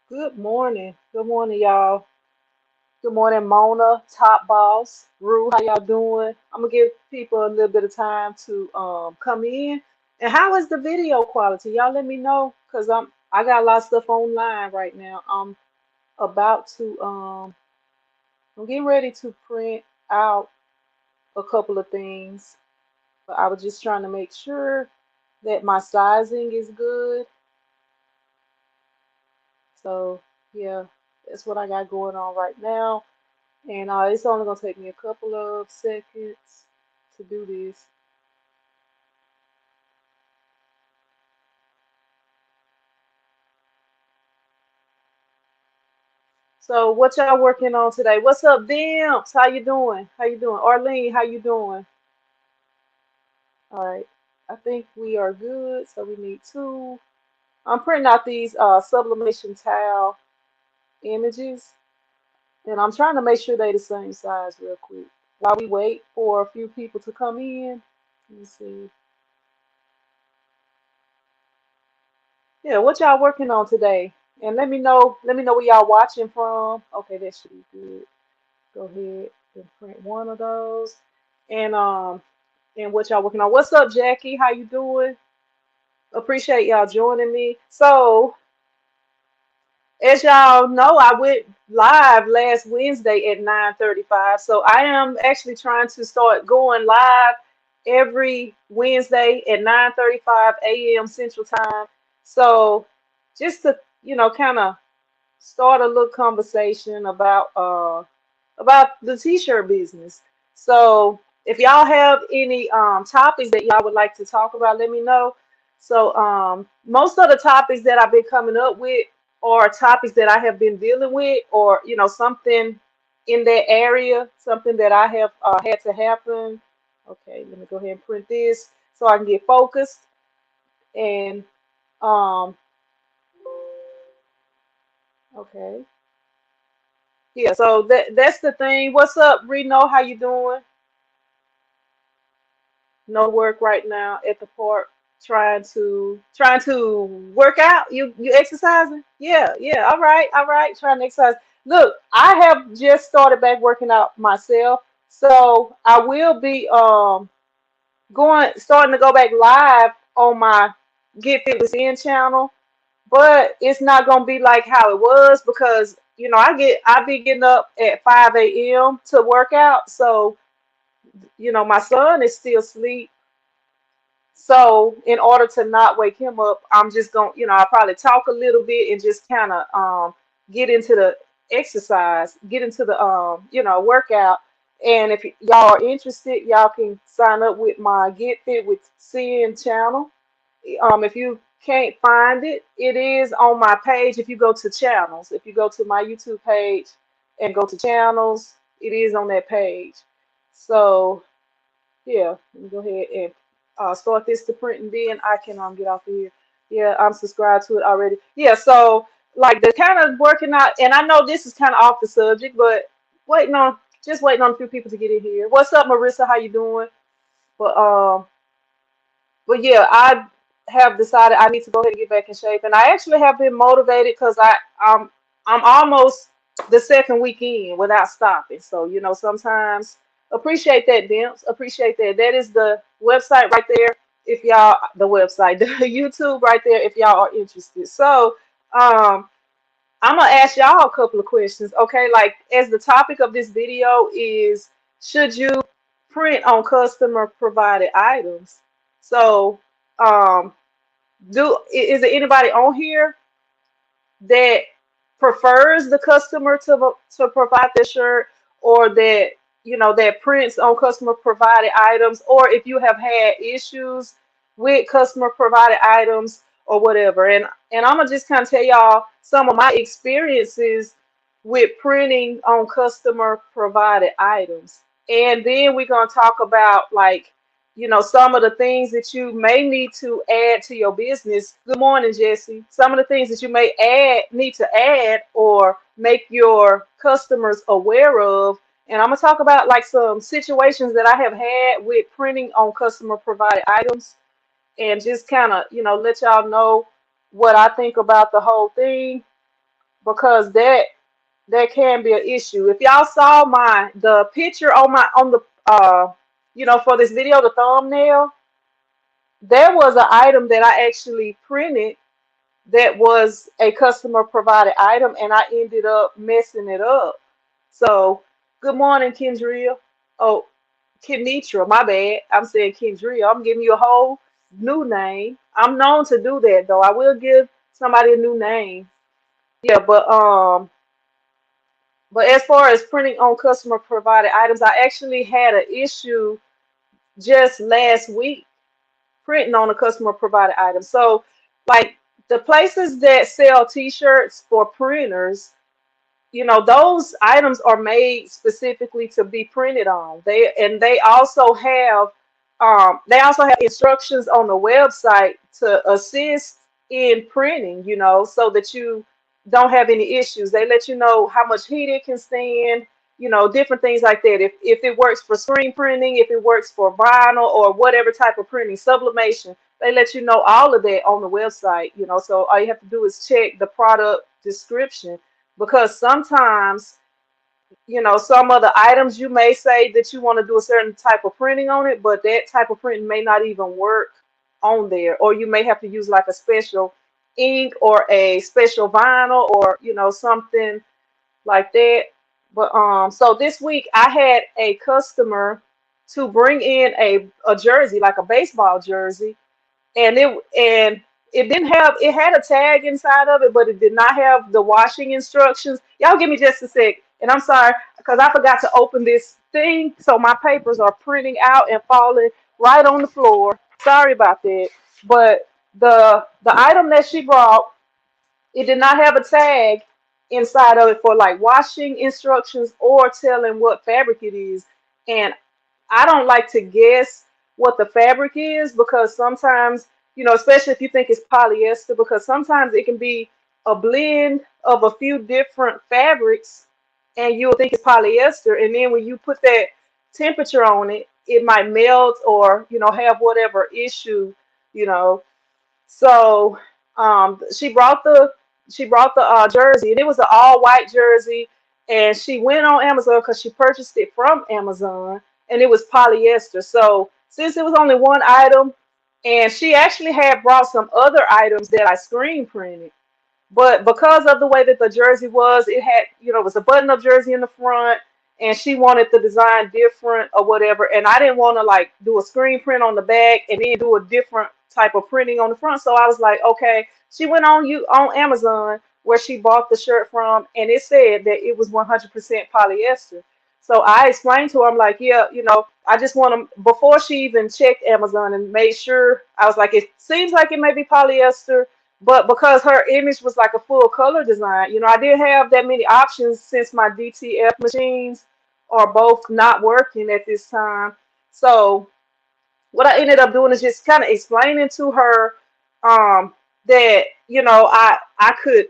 Good morning. Good morning, y'all. Good morning, Mona, Top Boss, Rue. How y'all doing? I'm gonna give people a little bit of time to come in. And how is the video quality? Y'all let me know because I got a lot of stuff online right now. I'm about to I'm getting ready to print out a couple of things, but I was just trying to make sure that my sizing is good. So yeah, that's what I got going on right now. And it's only gonna take me a couple of seconds to do this. So what y'all working on today? What's up, Dimps? How you doing? How you doing? Arlene, how you doing? All right. I think we are good. So we need two. I'm printing out these sublimation towel images, and I'm trying to make sure they the same size real quick. While we wait for a few people to come in. Let me see. Yeah, what y'all working on today? And let me know where y'all watching from. Okay, that should be good. Go ahead and print one of those. And what y'all working on. What's up, Jackie? How you doing? Appreciate y'all joining me. So, as y'all know, I went live last Wednesday at 9:35. So I am actually trying to start going live every Wednesday at 9:35 a.m. Central Time. So just to, kind of start a little conversation about the t-shirt business. So if y'all have any topics that y'all would like to talk about, let me know. So most of the topics that I've been coming up with are topics that I have been dealing with, or something in that area, something that I have had to happen. Okay, let me go ahead and print this so I can get focused. And um, okay, yeah. So that's the thing. What's up, Reno? How you doing? No work right now at the park. Trying to work out. You exercising? Yeah, yeah. All right. Trying to exercise. Look, I have just started back working out myself, so I will be going starting to go back live on my Get Fit Within channel, but it's not gonna be like how it was because I be getting up at 5 a.m. to work out, so my son is still asleep. So in order to not wake him up, I'm just going, I'll probably talk a little bit and just kind of get into the exercise, get into the workout. And if y'all are interested, y'all can sign up with my Get Fit with Sin channel. If you can't find it, it is on my page. If you go to channels, if you go to my YouTube page and go to channels, it is on that page. So yeah, let me go ahead and start this to print, and then I can get off of here. Yeah, I'm subscribed to it already. Yeah, so like the kind of working out, and I know this is kind of off the subject, but waiting on just waiting on a few people to get in here. What's up, Marissa? How you doing? But but yeah, I have decided I need to go ahead and get back in shape, and I actually have been motivated because I'm almost the second weekend without stopping. So sometimes appreciate that, Dimps. Appreciate that. That is the website right there. If y'all the website, the YouTube right there. If y'all are interested. So I'm gonna ask y'all a couple of questions. Okay, like as the topic of this video is, should you print on customer provided items? So, um, is there anybody on here that prefers the customer to provide the shirt, or that that prints on customer provided items, or if you have had issues with customer provided items or whatever? And I'm gonna just kind of tell y'all some of my experiences with printing on customer provided items, and then we're gonna talk about, like, some of the things that you may need to add to your business. Good morning, Jesse. Some of the things that you may need to add or make your customers aware of. And I'm gonna talk about like some situations that I have had with printing on customer provided items, and just kind of, let y'all know what I think about the whole thing. because that can be an issue. If y'all saw the picture on the for this video, the thumbnail, there was an item that I actually printed that was a customer provided item, and I ended up messing it up. So, good morning, Kendria. Oh, Kenitra, my bad. I'm saying Kendria. I'm giving you a whole new name. I'm known to do that though. I will give somebody a new name. Yeah, but as far as printing on customer provided items, I actually had an issue just last week printing on a customer provided item. So, like the places that sell t-shirts for printers, those items are made specifically to be printed on. They also have instructions on the website to assist in printing, so that you don't have any issues. They let you know how much heat it can stand, different things like that. If it works for screen printing, if it works for vinyl or whatever type of printing, sublimation, they let you know all of that on the website, so all you have to do is check the product description, because sometimes, some of the items you may say that you want to do a certain type of printing on it, but that type of printing may not even work on there, or you may have to use like a special ink or a special vinyl, or something like that. But so this week I had a customer to bring in a jersey, like a baseball jersey, and it didn't have it had a tag inside of it, but it did not have the washing instructions. Y'all give me just a sec, and I'm sorry because I forgot to open this thing, so my papers are printing out and falling right on the floor. Sorry about that. But the item that she brought, it did not have a tag inside of it for like washing instructions or telling what fabric it is. And I don't like to guess what the fabric is, because sometimes, especially if you think it's polyester, because sometimes it can be a blend of a few different fabrics and you'll think it's polyester. And then when you put that temperature on it, it might melt or, have whatever issue, you know. So she brought the jersey, and it was an all white jersey, and she went on Amazon because she purchased it from Amazon, and it was polyester. So since it was only one item, and she actually had brought some other items that I screen printed. But because of the way that the jersey was, it was a button-up jersey in the front, and she wanted the design different or whatever. And I didn't want to like do a screen print on the back and then do a different type of printing on the front. So I was like, okay. She went on Amazon where she bought the shirt from, and it said that it was 100% polyester. So I explained to her, I'm like, yeah, I just want to, before she even checked Amazon and made sure, I was like, it seems like it may be polyester, but because her image was like a full color design, I didn't have that many options since my DTF machines are both not working at this time. So what I ended up doing is just kind of explaining to her that I could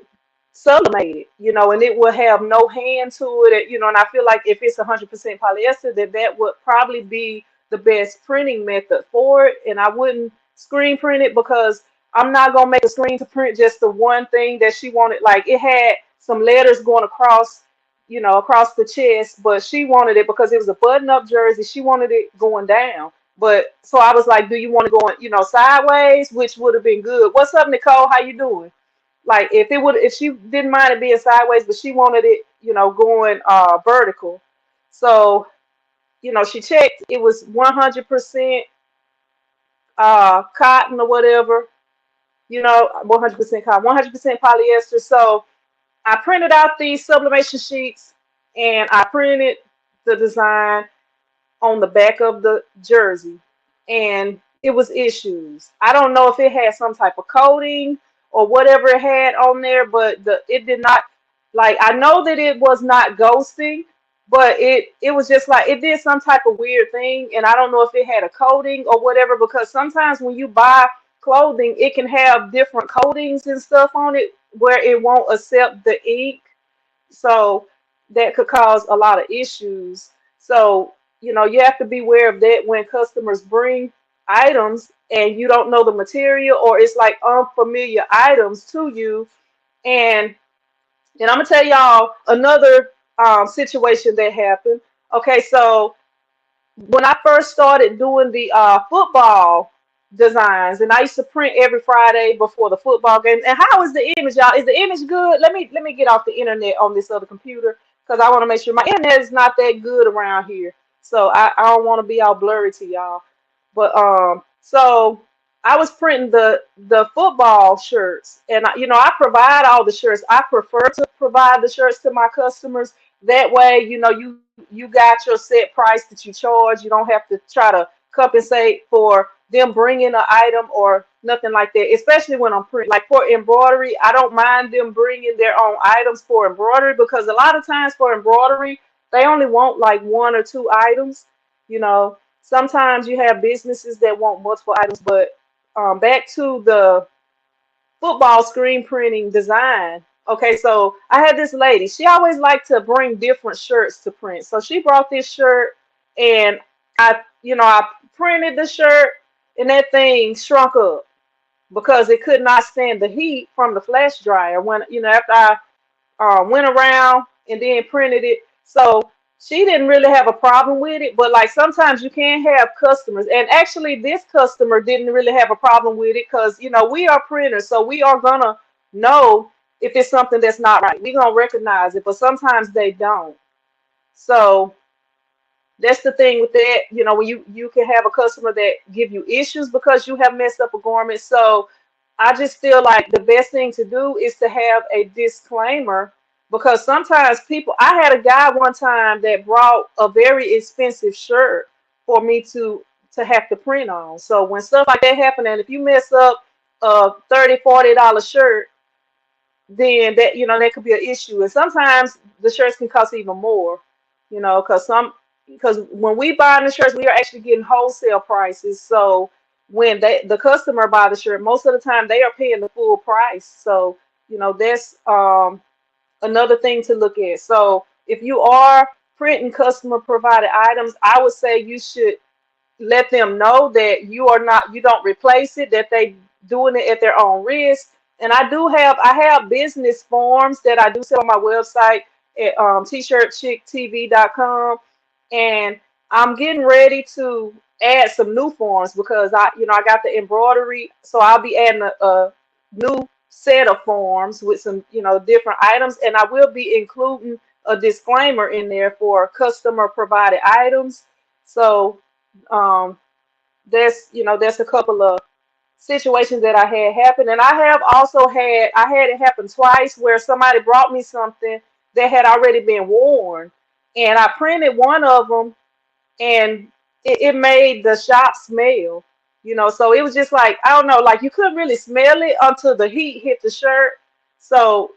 sublimate it, and it would have no hand to it, and I feel like if it's 100% polyester, that would probably be the best printing method for it, and I wouldn't screen print it because I'm not gonna make a screen to print just the one thing that she wanted. Like it had some letters going across, across the chest, but she wanted it because it was a button-up jersey. She wanted it going down. But so I was like, do you want to go, sideways, which would have been good. What's up, Nicole? How you doing? Like if she didn't mind it being sideways, but she wanted it, going vertical. So, she checked, it was 100% cotton or whatever, 100% cotton, 100% polyester. So I printed out these sublimation sheets and I printed the design on the back of the jersey, and it was issues. I don't know if it had some type of coating or whatever it had on there, but it did not, like, I know that it was not ghosting, but it was just like it did some type of weird thing, and I don't know if it had a coating or whatever, because sometimes when you buy clothing, it can have different coatings and stuff on it where it won't accept the ink, so that could cause a lot of issues. So, you have to be aware of that when customers bring items and you don't know the material, or it's like unfamiliar items to you, and And I'm gonna tell y'all another situation that happened. Okay, so when I first started doing the football designs, and I used to print every Friday before the football game. And how is the image, y'all? Is the image good? Let me get off the internet on this other computer because I want to make sure my internet is not that good around here. So I don't want to be all blurry to y'all. But so I was printing the football shirts, and I provide all the shirts. I prefer to provide the shirts to my customers. That way, you got your set price that you charge. You don't have to try to compensate for them bringing an item or nothing like that. Especially when I'm printing, like for embroidery, I don't mind them bringing their own items for embroidery because a lot of times for embroidery, they only want like one or two items. You know, sometimes you have businesses that want multiple items, but back to the football screen printing design. Okay, so I had this lady. She always liked to bring different shirts to print. So she brought this shirt, and I printed the shirt, and that thing shrunk up because it could not stand the heat from the flash dryer. After I went around and then printed it. So she didn't really have a problem with it, but like sometimes you can have customers, and actually this customer didn't really have a problem with it because we are printers, so we are gonna know if it's something that's not right. We're gonna recognize it, but sometimes they don't. So that's the thing with that. When you can have a customer that give you issues because you have messed up a garment. So I just feel like the best thing to do is to have a disclaimer because sometimes I had a guy one time that brought a very expensive shirt for me to have to print on. So when stuff like that happen, and if you mess up a $30-$40 shirt, then that could be an issue. And sometimes the shirts can cost even more, because when we buy the shirts, we are actually getting wholesale prices. So when the customer buy the shirt, most of the time they are paying the full price. So that's another thing to look at. So if you are printing customer provided items, I would say you should let them know that you don't replace it, that they doing it at their own risk. And I have business forms that I do sell on my website at t-shirtchicktv.com, and I'm getting ready to add some new forms because I got the embroidery, so I'll be adding a new set of forms with some different items, and I will be including a disclaimer in there for customer provided items. So um, there's a couple of situations that I had happen, and I had it happen twice where somebody brought me something that had already been worn, and I printed one of them, and it made the shop smell. So it was just like, I don't know, like you couldn't really smell it until the heat hit the shirt. So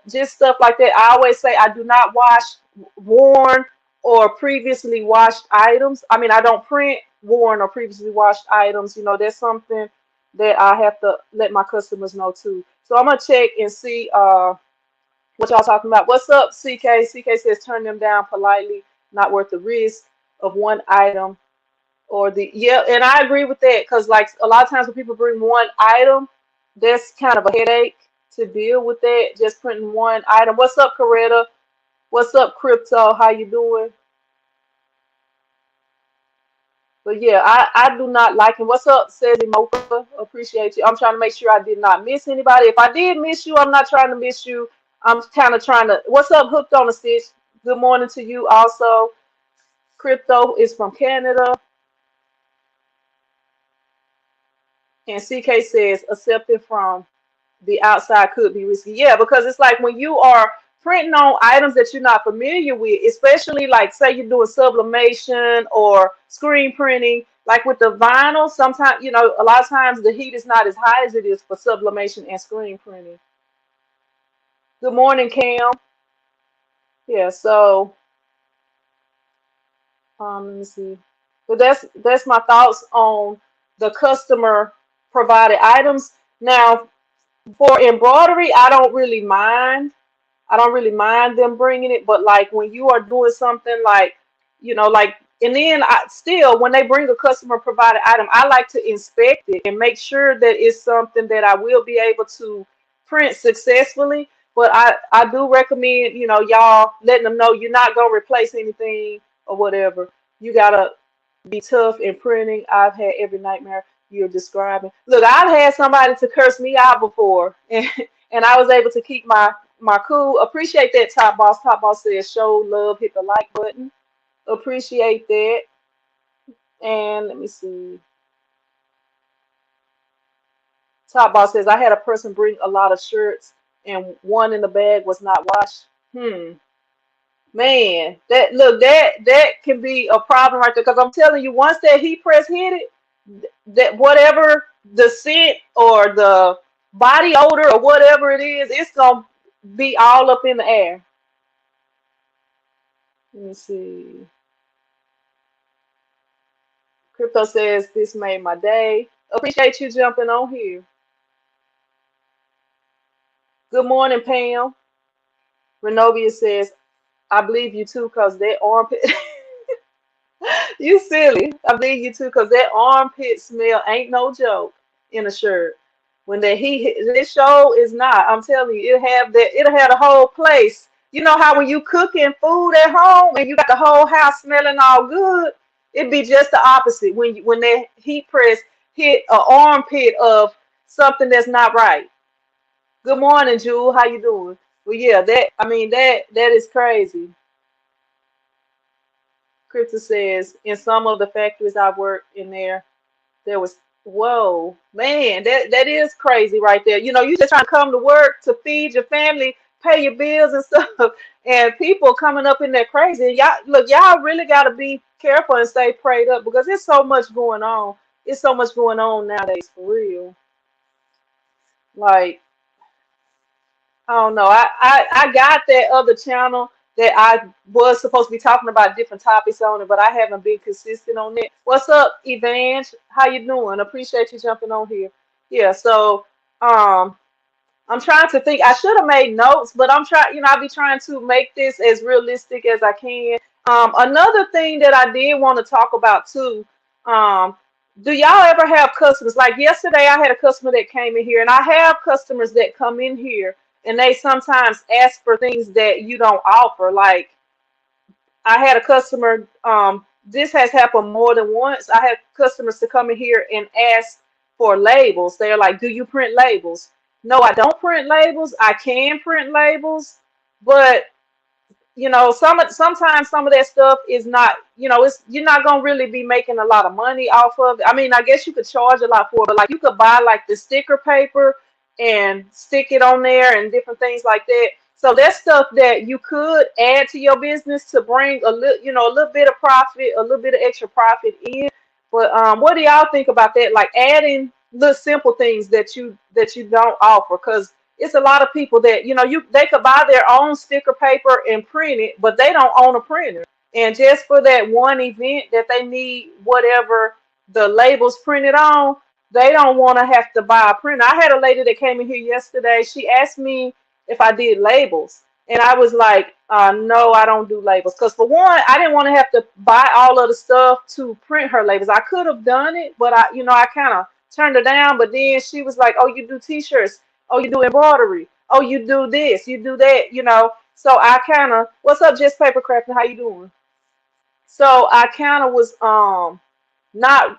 just stuff like that. I always say I do not wash worn or previously washed items. I mean, I don't print worn or previously washed items. That's something that I have to let my customers know too. So I'm gonna check and see what y'all talking about. What's up, CK? CK says turn them down politely, not worth the risk of one item or the yeah. And I agree with that because like a lot of times when people bring one item, that's kind of a headache to deal with that. Just printing one item. What's up, Coretta? What's up, Crypto? How you doing? But yeah, I do not like him. What's up, says Mocha? Appreciate you. I'm trying to make sure I did not miss anybody. If I did miss you, I'm not trying to miss you. I'm kind of trying to. What's up, Hooked on a Stitch? Good morning to you also. Crypto is from Canada. And CK says accepting from the outside could be risky. Yeah, because it's like when you are printing on items that you're not familiar with, especially like say you're doing sublimation or screen printing, like with the vinyl, sometimes, a lot of times the heat is not as high as it is for sublimation and screen printing. Good morning, Cam. Yeah, so let me see. So that's my thoughts on the customer provided items. Now, for embroidery, I don't really mind them bringing it, but like when you are doing something like, like, and then I still, when they bring a customer provided item, I like to inspect it and make sure that it's something that I will be able to print successfully. But I do recommend, y'all letting them know you're not gonna replace anything or whatever. You gotta be tough in printing. I've had every nightmare you're describing. Look, I've had somebody to curse me out before, and I was able to keep my cool. Appreciate that, Top Boss. Top Boss says show love, hit the like button. Appreciate that. And let me see. Top Boss says I had a person bring a lot of shirts and one in the bag was not washed. Man, that can be a problem right there. Because I'm telling you, once that heat press hit it, that whatever the scent or the body odor or whatever it is, it's gonna be all up in the air. Let me see. Crypto says this made my day. Appreciate you jumping on here. Good morning, Pam. Renovia says I believe you too, cause that armpit. You silly. I believe you too, because that armpit smell ain't no joke in a shirt. When that heat this show is not. I'm telling you, it'll have the whole place. You know how when you cooking food at home and you got the whole house smelling all good, it'd be just the opposite when that heat press hit an armpit of something that's not right. Good morning, Jewel. How you doing? Well, yeah, that is crazy. Krista says, in some of the factories I worked in there was, whoa, man, that is crazy right there. You just trying to come to work to feed your family, pay your bills and stuff, and people coming up in there crazy. And y'all, look, y'all really got to be careful and stay prayed up because there's so much going on. It's so much going on nowadays for real. Like, I don't know. I got that other channel that I was supposed to be talking about different topics on it, but I haven't been consistent on it. What's up, Evange? How you doing? Appreciate you jumping on here. Yeah, so um I'm trying to think. I should have made notes, but I'm trying, I'll be trying to make this as realistic as I can. Another thing that I did want to talk about too, um, do y'all ever have customers? Like yesterday, I had a customer that came in here, and I have customers that come in here and they sometimes ask for things that you don't offer. Like I had a customer, this has happened more than once. I had customers to come in here and ask for labels. They're like, do you print labels? No, I don't print labels. I can print labels, but sometimes some of that stuff is not, it's you're not gonna really be making a lot of money off of it. I mean, I guess you could charge a lot for it, but like you could buy like the sticker paper and stick it on there and different things like that. So that's stuff that you could add to your business to bring a little, a little bit of profit, a little bit of extra profit in. But what do y'all think about that? Like adding little simple things that you don't offer, because it's a lot of people that they could buy their own sticker paper and print it, but they don't own a printer. And just for that one event that they need whatever the labels printed on, they don't want to have to buy a printer. I had a lady that came in here yesterday. She asked me if I did labels, and I was like, no, I don't do labels. Because for one, I didn't want to have to buy all of the stuff to print her labels. I could have done it, but I kind of turned her down. But then she was like, oh, you do t-shirts. Oh, you do embroidery. Oh, you do this, you do that. So I kind of, what's up, Just Paper Crafting? How you doing? So I kind of was not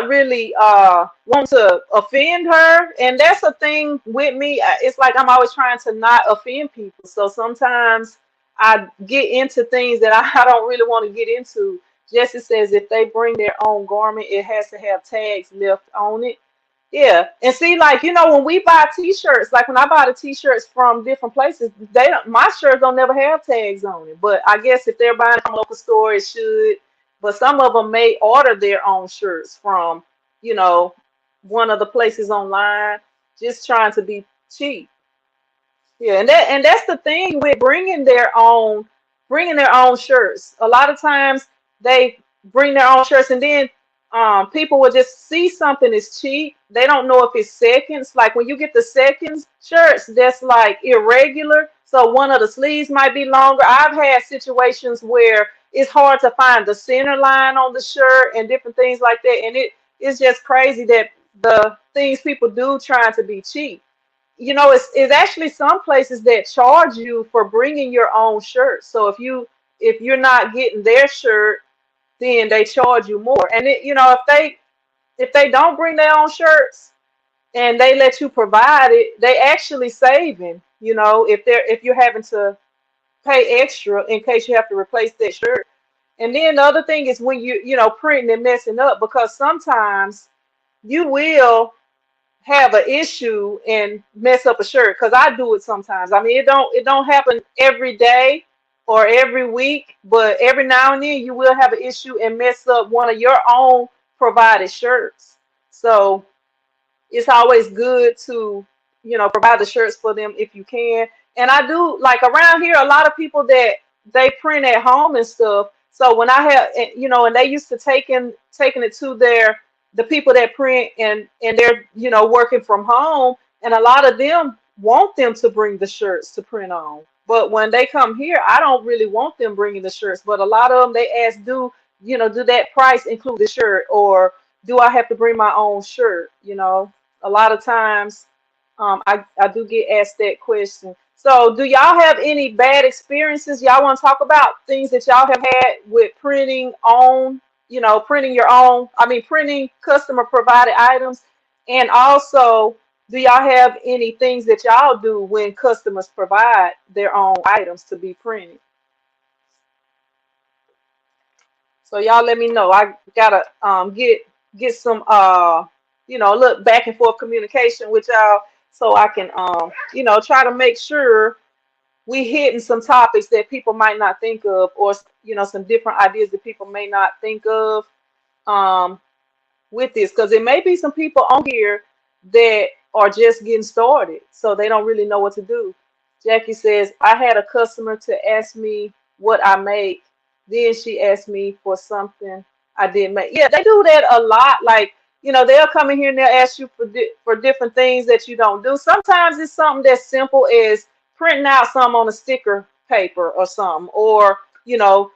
really want to offend her, and that's a thing with me. It's like I'm always trying to not offend people. So sometimes I get into things that I don't really want to get into. Jesse says if they bring their own garment, it has to have tags left on it. Yeah, and see, like when we buy T-shirts, like when I buy the T-shirts from different places, they don't, my shirts don't never have tags on it. But I guess if they're buying from a local store, it should. But some of them may order their own shirts from, you know, one of the places online, just trying to be cheap. Yeah, and that's the thing with bringing their own shirts. A lot of times they bring their own shirts, and then people will just see something is cheap. They don't know if it's seconds. Like when you get the seconds shirts, that's like irregular. So one of the sleeves might be longer. I've had situations where it's hard to find the center line on the shirt and different things like that. And it's just crazy that the things people do trying to be cheap. it's actually some places that charge you for bringing your own shirt. So if you're not getting their shirt, then they charge you more. And if they don't bring their own shirts and they let you provide it, they actually saving. If you're having to pay extra in case you have to replace that shirt. And then the other thing is when printing and messing up, because sometimes you will have an issue and mess up a shirt, because I do it sometimes. I mean, it don't happen every day or every week, but every now and then you will have an issue and mess up one of your own provided shirts. So it's always good to provide the shirts for them if you can. And I do, like, around here a lot of people that they print at home and stuff. So when I have and they used to taking it to the people that print, and they're working from home, and a lot of them want them to bring the shirts to print on. But when they come here, I don't really want them bringing the shirts, but a lot of them, they ask, do that price include the shirt, or do I have to bring my own shirt? A lot of times, I do get asked that question. So, do y'all have any bad experiences? Y'all want to talk about things that y'all have had with printing your own, I mean, printing customer provided items? And also, do y'all have any things that y'all do when customers provide their own items to be printed? So y'all let me know. I gotta get some look back and forth communication with y'all, so I can try to make sure we hitting some topics that people might not think of, or some different ideas that people may not think of. Um, with this, because there may be some people on here that are just getting started, so they don't really know what to do. Jackie says, I had a customer to ask me what I make. Then she asked me for something I didn't make. Yeah, they do that a lot. Like, they'll come in here and they'll ask you for different things that you don't do. Sometimes it's something that's simple as printing out some on a sticker paper or something, or you know,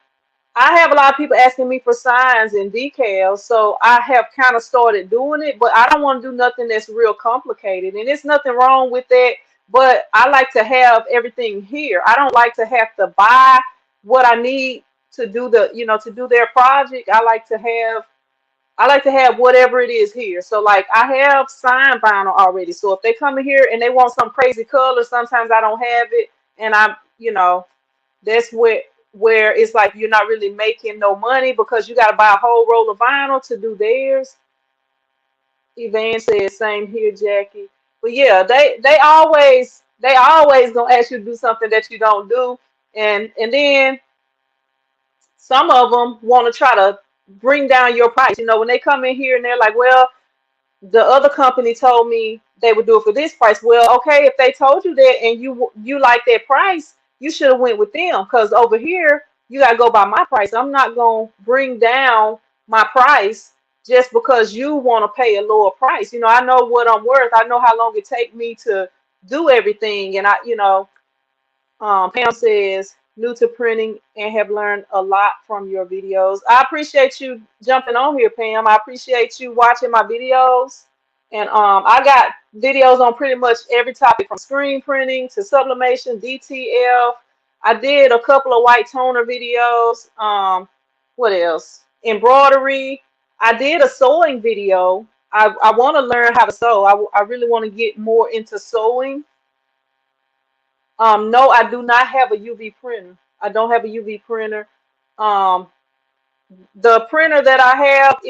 I have a lot of people asking me for signs and decals, so I have kind of started doing it, but I don't want to do nothing that's real complicated. And there's nothing wrong with that, but I like to have everything here. I don't like to have to buy what I need to do to do their project. I like to have whatever it is here. So like I have sign vinyl already. So if they come in here and they want some crazy color, sometimes I don't have it, and that's where it's like you're not really making no money because you got to buy a whole roll of vinyl to do theirs. Evan says same here, Jackie. But yeah, they always gonna ask you to do something that you don't do, and then some of them want to try to bring down your price. When they come in here and they're like, well, the other company told me they would do it for this price. Well, okay, if they told you that and you like that price, you should have went with them, because over here you gotta go by my price. I'm not gonna bring down my price just because you want to pay a lower price. I know what I'm worth. I know how long it take me to do everything, and Pam says, new to printing and have learned a lot from your videos. I appreciate you jumping on here, Pam. I appreciate you watching my videos. And I got videos on pretty much every topic, from screen printing to sublimation, DTF. I did a couple of white toner videos. What else? Embroidery. I did a sewing video. I want to learn how to sew. I really want to get more into sewing. No, I do not have a UV printer. I don't have a UV printer. Um, the printer that I have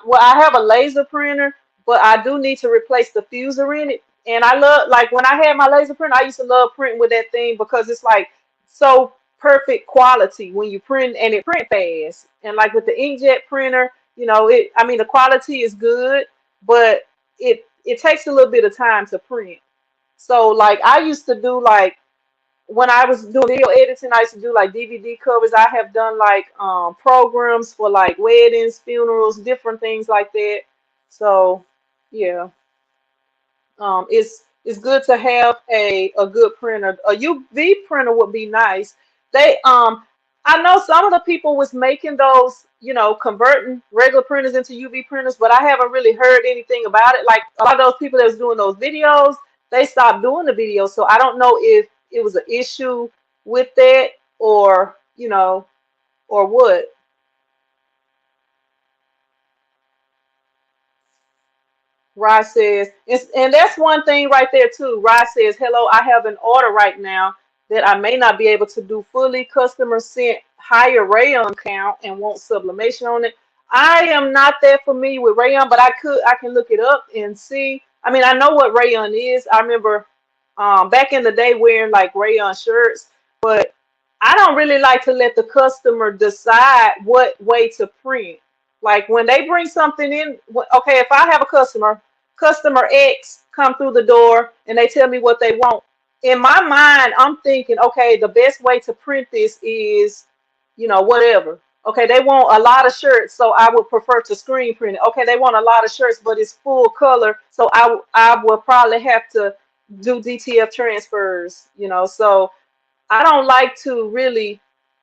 well, I have a laser printer, but I do need to replace the fuser in it. And I love, like, when I had my laser printer, I used to love printing with that thing because it's like so perfect quality when you print, and it print fast. And like with the inkjet printer, I mean, the quality is good, but it takes a little bit of time to print. So like I used to do, like, when I was doing video editing, I used to do like DVD covers. I have done like programs for like weddings, funerals, different things like that. So yeah, it's good to have a good printer. A UV printer would be nice. They I know some of the people was making those, converting regular printers into UV printers, but I haven't really heard anything about it. Like a lot of those people that was doing those videos, they stopped doing the video. So I don't know if it was an issue with that, or or what. Rod says, and that's one thing right there too. Rod says, "Hello, I have an order right now that I may not be able to do fully. Customer sent higher rayon count and want sublimation on it. I am not that familiar with rayon, but I can look it up and see. I mean, I know what rayon is. I remember back in the day wearing like rayon shirts, but I don't really like to let the customer decide what way to print. Like when they bring something in, okay, if I have a customer X come through the door and they tell me what they want. In my mind, I'm thinking, okay, the best way to print this is, whatever. Okay, they want a lot of shirts, so I would prefer to screen print it. Okay, they want a lot of shirts, but it's full color, so I will probably have to do DTF transfers, so I don't like to really,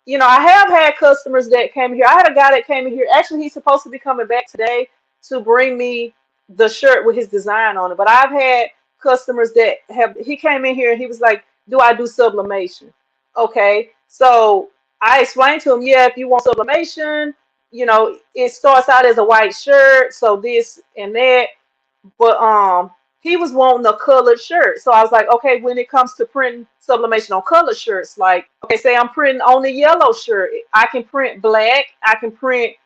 I have had customers that came here. I had a guy that came in here. Actually, he's supposed to be coming back today to bring me the shirt with his design on it. But I've had customers that he came in here and he was like, "Do I do sublimation?" Okay. So I explained to him, yeah, if you want sublimation, it starts out as a white shirt. So this and that. But he was wanting a colored shirt. So I was like, okay, when it comes to printing sublimation on colored shirts, like, okay, say I'm printing on a yellow shirt, I can print black, I can print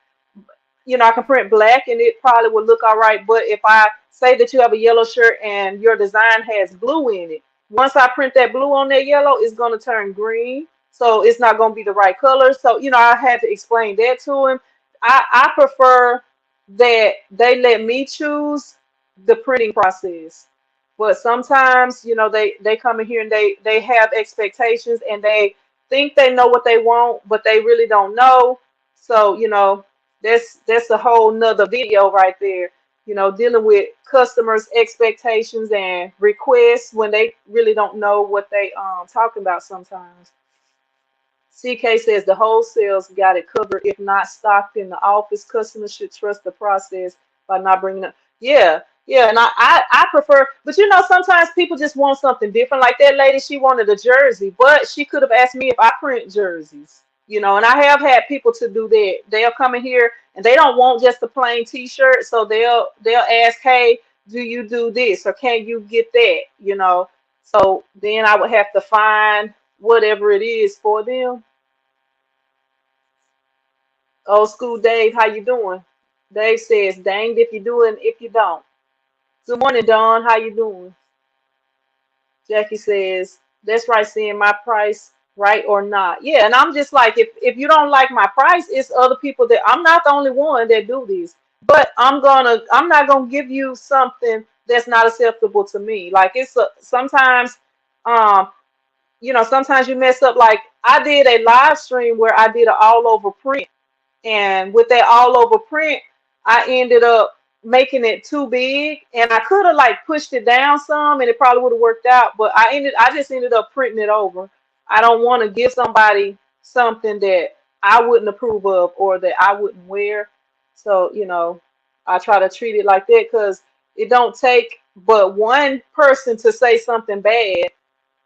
black and it probably would look all right. But if I say that you have a yellow shirt and your design has blue in it, once I print that blue on that yellow, it's going to turn green. So it's not going to be the right color. So, I had to explain that to him. I prefer that they let me choose the printing process. But sometimes, they come in here and they have expectations and they think they know what they want, but they really don't know. So, that's a whole nother video right there. Dealing with customers' expectations and requests when they really don't know what they talking about sometimes. CK says the wholesales got it covered. If not stocked in the office, customers should trust the process by not bringing up. Yeah, yeah, and I prefer, but sometimes people just want something different. Like that lady, she wanted a jersey, but she could have asked me if I print jerseys. And I have had people to do that. They'll come in here and they don't want just a plain T-shirt, so they'll ask, hey, do you do this or can you get that? So then I would have to find whatever it is for them. Old school Dave, how you doing? Dave says, danged if you do and if you don't. Good morning, Dawn. How you doing? Jackie says, that's right, seeing my price right or not. Yeah, and I'm just like, if you don't like my price, it's other people that I'm not the only one that do this. But I'm not gonna give you something that's not acceptable to me. Like sometimes um sometimes you mess up. Like I did a live stream where I did an all over print. And with that all over print, I ended up making it too big. And I could have like pushed it down some and it probably would have worked out. But I just ended up printing it over. I don't want to give somebody something that I wouldn't approve of or that I wouldn't wear. So, I try to treat it like that because it don't take but one person to say something bad,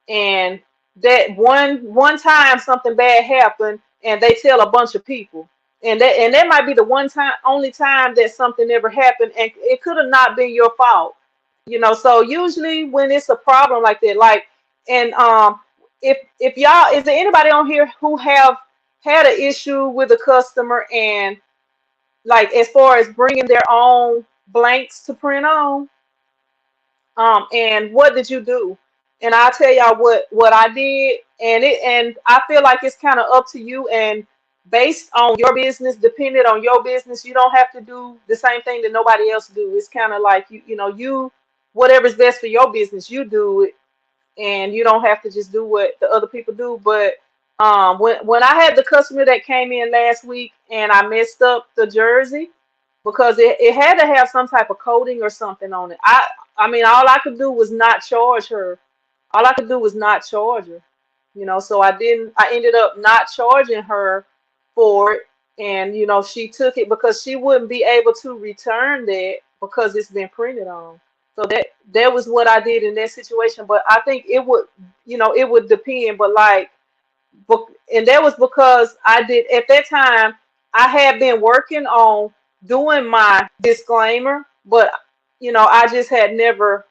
and that one time something bad happened and they tell a bunch of people, and that might be the one time only time that something ever happened and it could have not been your fault. So usually when it's a problem like that, like, and if y'all, is there anybody on here who have had an issue with a customer and like as far as bringing their own blanks to print on? And what did you do? And I'll tell y'all what I did, and I feel like it's kind of up to you and based on your business, dependent on your business, you don't have to do the same thing that nobody else do. It's kind of like you whatever's best for your business, you do it, and you don't have to just do what the other people do. But when I had the customer that came in last week and I messed up the jersey because it had to have some type of coating or something on it. I mean all I could do was not charge her. All I could do was not charge her. So I ended up not charging her for it. And she took it because she wouldn't be able to return that because it's been printed on. So that was what I did in that situation. But I think it would, it would depend. But like, and that was because I did at that time I had been working on doing my disclaimer, but I just had never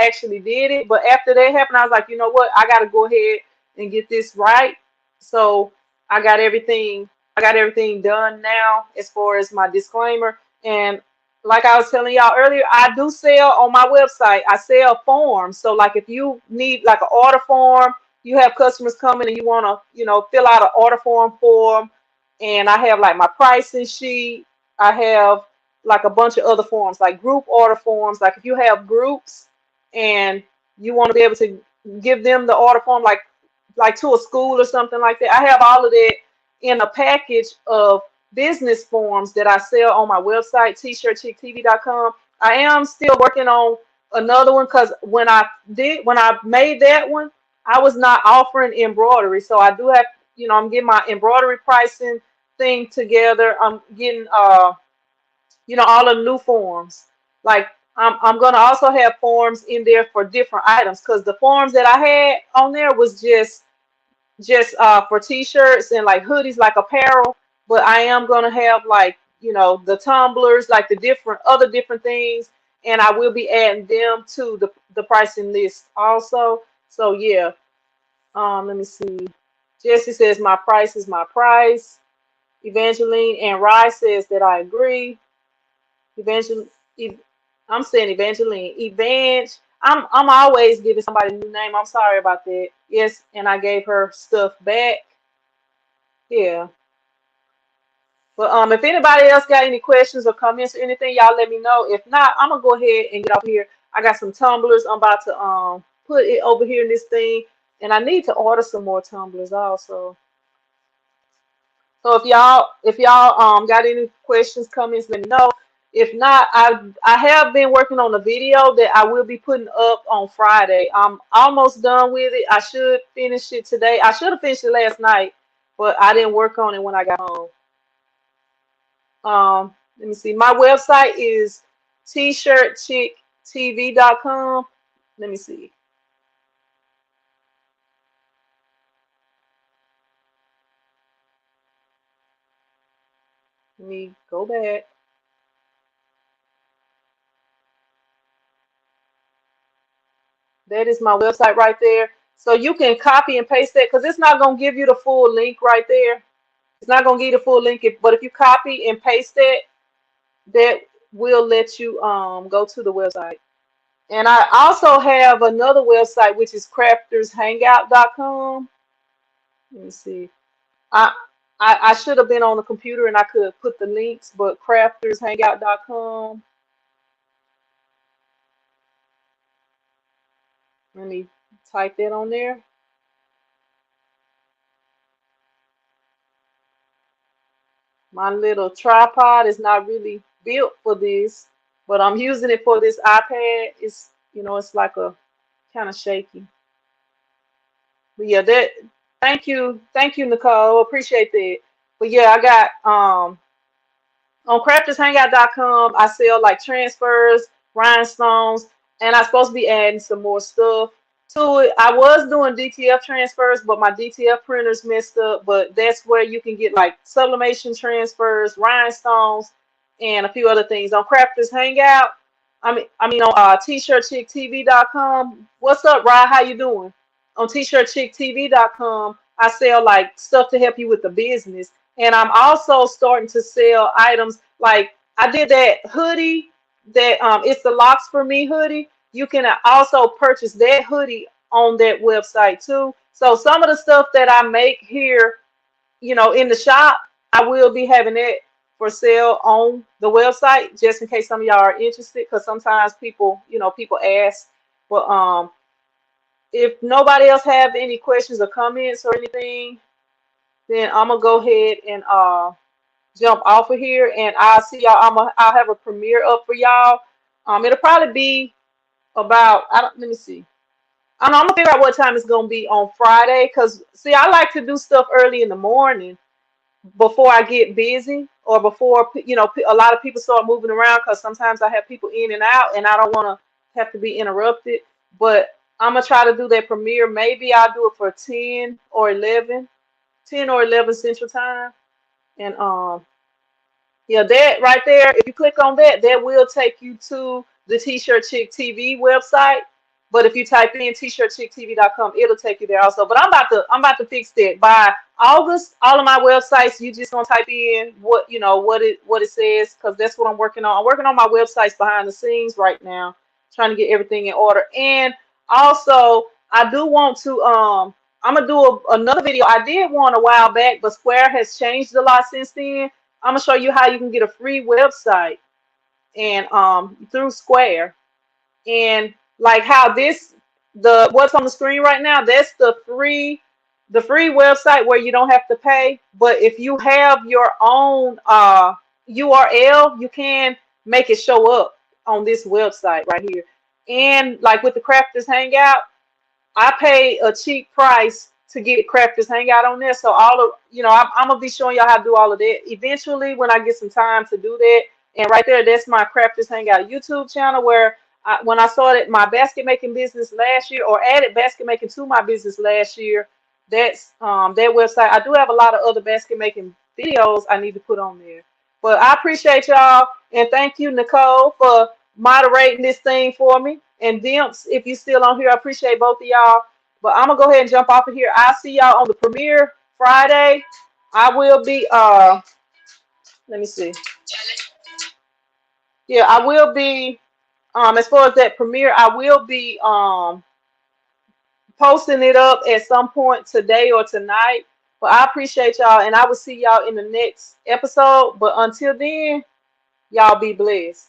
actually did it. But after that happened, I was like, you know what, I got to go ahead and get this right. So I got everything I got everything done now as far as my disclaimer. And like I was telling y'all earlier, I do sell on my website. I sell forms. So like if you need like an order form, you have customers coming and you want to, fill out an order form, and I have like my pricing sheet. I have like a bunch of other forms, like group order forms. Like if you have groups and you want to be able to give them the order form, like to a school or something like that. I have all of that in a package of business forms that I sell on my website, tshirtchicktv.com. I am still working on another one because when I made that one, I was not offering embroidery. So I do have, I'm getting my embroidery pricing thing together. I'm getting all the new forms. Like I'm gonna also have forms in there for different items because the forms that I had on there was just for t-shirts and like hoodies, like apparel. But I am gonna have like the tumblers, like the different things, and I will be adding them to the pricing list also. So yeah, let me see. Jesse says my price is my price. Evangeline and Rye says that I agree. Evangel, Ev- I'm saying Evangeline. I'm always giving somebody a new name. I'm sorry about that. Yes, and I gave her stuff back. Yeah. But if anybody else got any questions or comments or anything, y'all let me know. If not, I'm gonna go ahead and get off here. I got some tumblers. I'm about to put it over here in this thing, and I need to order some more tumblers also. So if y'all got any questions, comments, let me know. If not, I have been working on a video that I will be putting up on Friday. I'm almost done with it. I should finish it today. I should have finished it last night, but I didn't work on it when I got home. Let me see. My website is tshirtchicktv.com. Let me see. Let me go back. That is my website right there. So you can copy and paste that because it's not going to give you the full link right there. It's not going to give you the full link, but if you copy and paste that, that will let you go to the website. And I also have another website, which is craftershangout.com. Let me see. I, I should have been on the computer and I could put the links, but craftershangout.com. Let me type that on there. My little tripod is not really built for this, but I'm using it for this iPad. It's like a kind of shaky. But yeah, thank you, Nicole. Appreciate that. But yeah, I got on craftershangout.com, I sell like transfers, rhinestones, and I'm supposed to be adding some more stuff to it. I was doing DTF transfers, but my DTF printer's messed up. But that's where you can get like sublimation transfers, rhinestones, and a few other things. On Crafters Hangout, I mean on tshirtchicktv.com. What's up, Rod? How you doing? On tshirtchicktv.com, I sell like stuff to help you with the business. And I'm also starting to sell items like I did that hoodie that it's the Locks for Me hoodie. You can also purchase that hoodie on that website too. So some of the stuff that I make here, in the shop, I will be having it for sale on the website just in case some of y'all are interested because sometimes people ask. But if nobody else have any questions or comments or anything, then I'm gonna go ahead and jump off of here, and I'll see y'all. I'll have a premiere up for y'all. It'll probably be about I don't let me see. I don't know, I'm gonna figure out what time it's gonna be on Friday, cause see, I like to do stuff early in the morning, before I get busy or before a lot of people start moving around because sometimes I have people in and out and I don't want to have to be interrupted. But I'm gonna try to do that premiere. Maybe I'll do it for 10 or 11 Central Time, and yeah, that right there, if you click on that, that will take you to the T-Shirt Chick TV website. But if you type in tshirtchicktv.com, it'll take you there also. But I'm about to fix that. By August, all of my websites, you just gonna type in what it says, because that's what I'm working on. I'm working on my websites behind the scenes right now, trying to get everything in order. And also I do want to I'm gonna do another video. I did one a while back, but Square has changed a lot since then. I'm gonna show you how you can get a free website and through Square, and like how the what's on the screen right now, that's the free website where you don't have to pay. But if you have your own URL, you can make it show up on this website right here. And like with the Crafters Hangout, I pay a cheap price to get Crafters Hangout on there. So all of I'm gonna be showing y'all how to do all of that eventually when I get some time to do that. And right there, that's my Crafters Hangout YouTube channel where when I started my basket making business last year, or added basket making to my business last year, that's that website. I do have a lot of other basket making videos I need to put on there. But I appreciate y'all, and thank you, Nicole, for moderating this thing for me. And Dimps, if you still on here, I appreciate both of y'all. But I'm gonna go ahead and jump off of here. I'll see y'all on the premiere Friday. I will be let me see. Yeah, I will be as far as that premiere, I will be posting it up at some point today or tonight. But I appreciate y'all, and I will see y'all in the next episode. But until then, y'all be blessed.